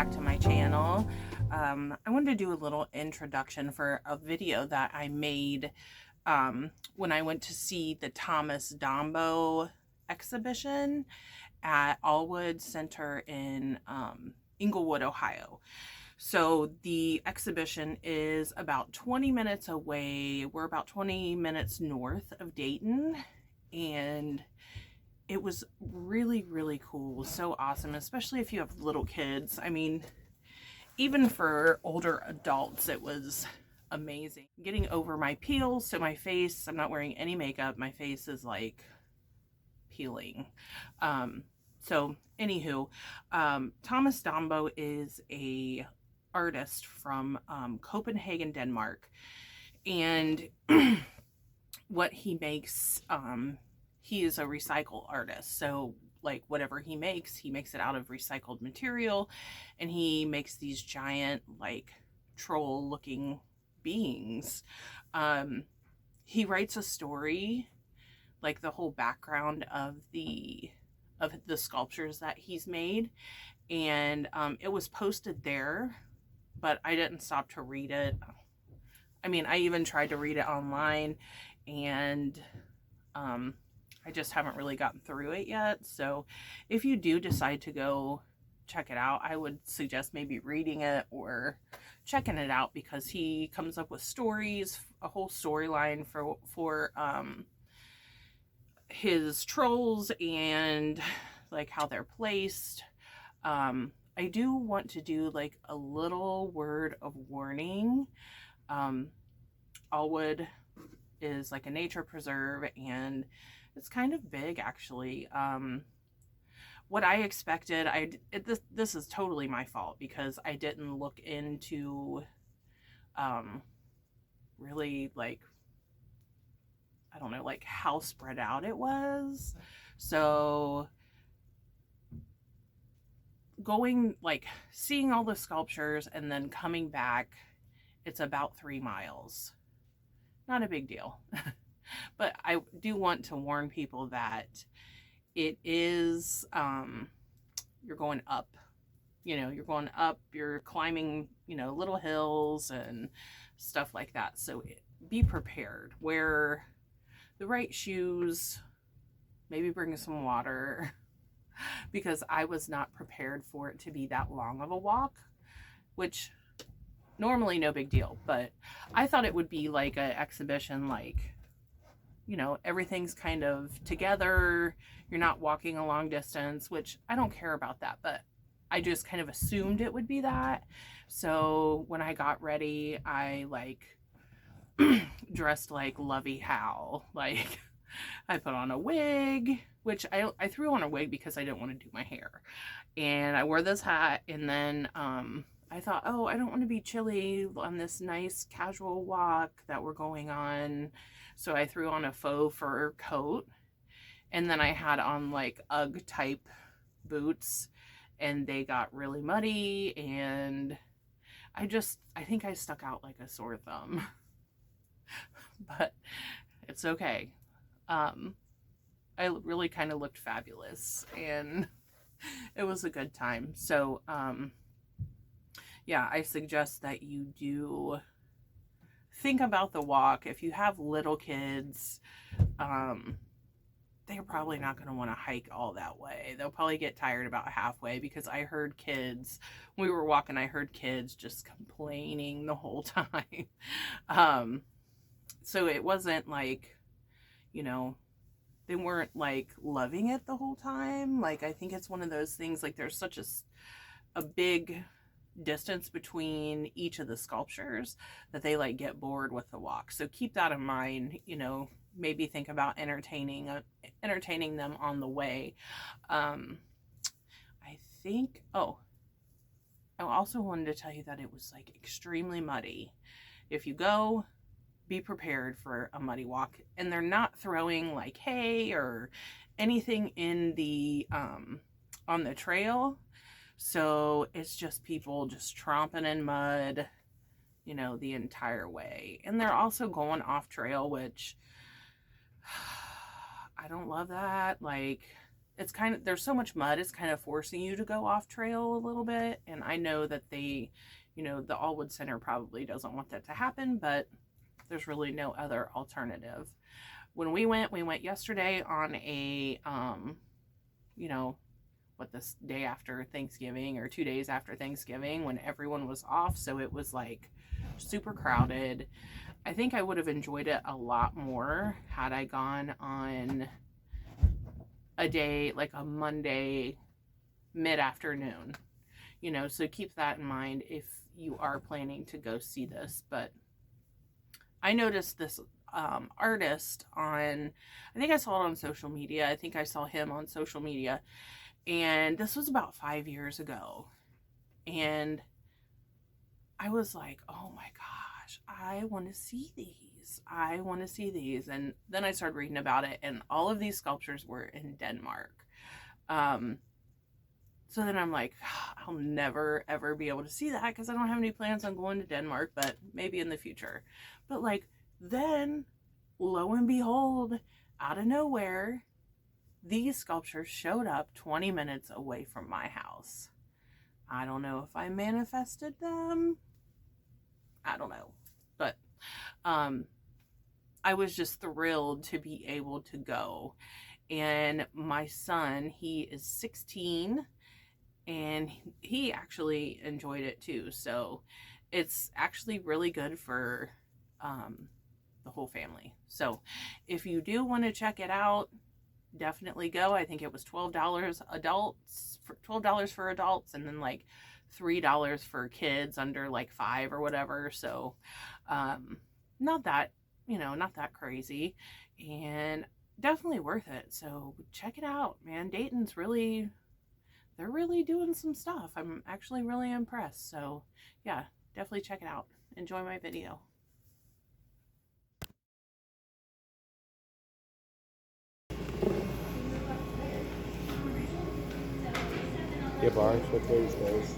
back to my channel. I wanted to do a little introduction for a video that I made when I went to see the Thomas Dambo exhibition at Aullwood Center in Aullwood, Ohio. So the exhibition is about 20 minutes away. We're about 20 minutes north of Dayton, and it was really, really cool. So awesome, especially if you have little kids. I mean, even for older adults, it was amazing. Getting over my peels to my face. I'm not wearing any makeup. My face is like peeling. So anywho, Thomas Dambo is a artist from Copenhagen, Denmark. And what he makes, he is a recycle artist. So like whatever he makes it out of recycled material, and he makes these giant like troll looking beings. He writes a story, like the whole background of the sculptures that he's made, and it was posted there, but I didn't stop to read it. I mean, I even tried to read it online, and I just haven't really gotten through it yet. So if you do decide to go check it out, I would suggest maybe reading it or checking it out, because he comes up with stories, a whole storyline for his trolls and like how they're placed. I do want to do like a little word of warning. Aullwood is like a nature preserve, and it's kind of big actually. What I expected, this is totally my fault, because I didn't look into really like, I don't know, like how spread out it was. So going, like seeing all the sculptures and then coming back, it's about 3 miles. Not a big deal. But I do want to warn people that it is, you're going up, you're going up, you're climbing, little hills and stuff like that. So be prepared. Wear the right shoes, maybe bring some water, because I was not prepared for it to be that long of a walk, which normally no big deal, but I thought it would be like an exhibition, like, everything's kind of together. You're not walking a long distance, which I don't care about that, but I just kind of assumed it would be that. So when I got ready, I like dressed like Lovey Howe. Like I put on a wig, which I threw on a wig because I didn't want to do my hair. And I wore this hat, and then I thought, oh, I don't want to be chilly on this nice casual walk that we're going on. So I threw on a faux fur coat, and then I had on like UGG type boots, and they got really muddy, and I think I stuck out like a sore thumb. But it's okay. I really kind of looked fabulous, and it was a good time. So yeah, I suggest that you do think about the walk. If you have little kids, they're probably not going to want to hike all that way. They'll probably get tired about halfway, because I heard kids, when we were walking, I heard kids just complaining the whole time. So it wasn't like, they weren't like loving it the whole time. Like, I think it's one of those things, like there's such a big distance between each of the sculptures that they like get bored with the walk. So keep that in mind. Maybe think about entertaining them on the way. I think, I also wanted to tell you that it was like extremely muddy. If you go, be prepared for a muddy walk. And they're not throwing like hay or anything in the on the trail. So it's just people just tromping in mud, the entire way. And they're also going off trail, which I don't love that. Like, it's kind of, there's so much mud, it's kind of forcing you to go off trail a little bit. And I know that they, you know, the Aullwood Center probably doesn't want that to happen, but there's really no other alternative. When we went yesterday on a, you know, what, this day after Thanksgiving or 2 days after Thanksgiving, when everyone was off. So it was like super crowded. I think I would have enjoyed it a lot more had I gone on a day like a Monday mid-afternoon, you know, so keep that in mind if you are planning to go see this. But I noticed this artist on, I think I saw it on social media. I think I saw him on social media, and this was about 5 years ago. And I was like, oh my gosh, I want to see these. I want to see these. And then I started reading about it, and all of these sculptures were in Denmark. So then I'm like, I'll never ever be able to see that because I don't have any plans on going to Denmark, but maybe in the future. But like, then lo and behold, out of nowhere, these sculptures showed up 20 minutes away from my house. I don't know if I manifested them. I don't know. But I was just thrilled to be able to go. And my son, he is 16, and he actually enjoyed it too. So it's actually really good for the whole family. So if you do want to check it out, definitely go. I think it was $12 adults, for $12 for adults, and then like $3 for kids under like 5 or whatever. So not that, you know, not that crazy, and definitely worth it. So check it out, man. Dayton's really, they're really doing some stuff. I'm actually really impressed. So yeah, definitely check it out. Enjoy my video. Yeah, Barnes, what these days?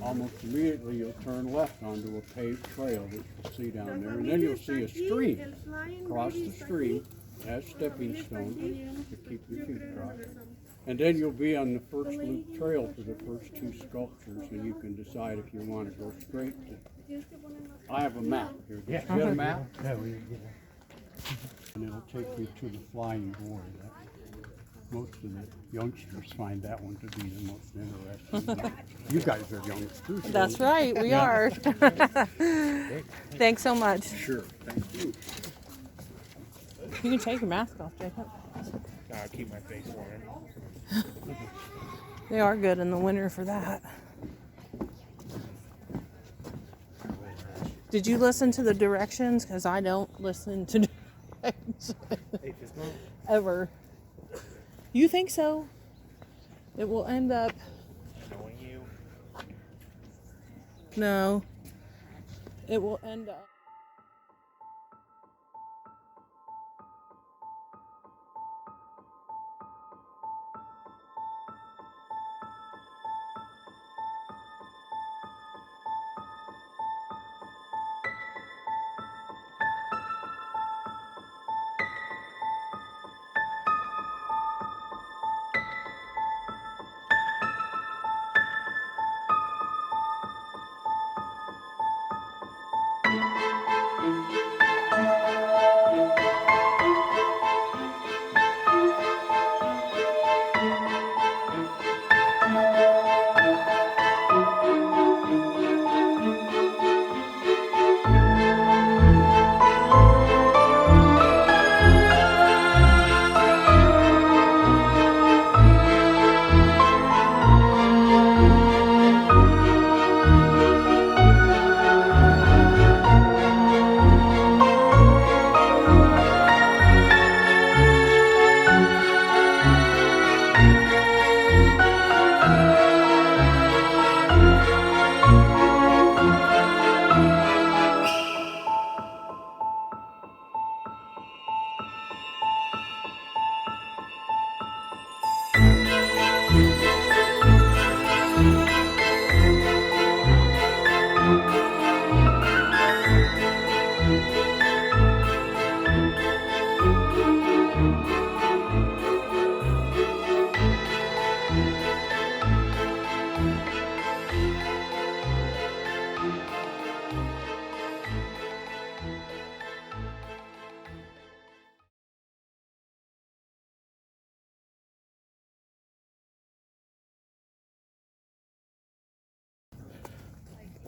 Almost immediately you'll turn left onto a paved trail that you'll see down there, and then you'll see a stream. Cross the stream as stepping stones to keep your feet dry. And then you'll be on the first loop trail to the first 2 sculptures, and you can decide if you want to go straight to. I have a map here. Do you get a map? Yeah, we get it. And it'll take you to the flying board. Most of the youngsters find that one to be the most interesting. You guys are youngsters. That's right, we are. Thanks so much. Sure, thank you. You can take your mask off, Jacob. Nah, I keep my face warm. They are good in the winter for that. Did you listen to the directions? Because I don't listen to directions Hey, fist bump? ever. You think so? It will end up. Knowing you. No. It will end up.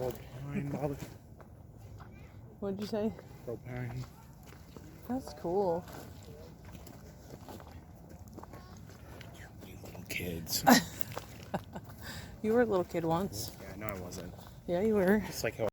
Propine, mother. What'd you say? Propine. That's cool. You little kids. You were a little kid once. Yeah, no, I wasn't. Yeah, you were. It's like how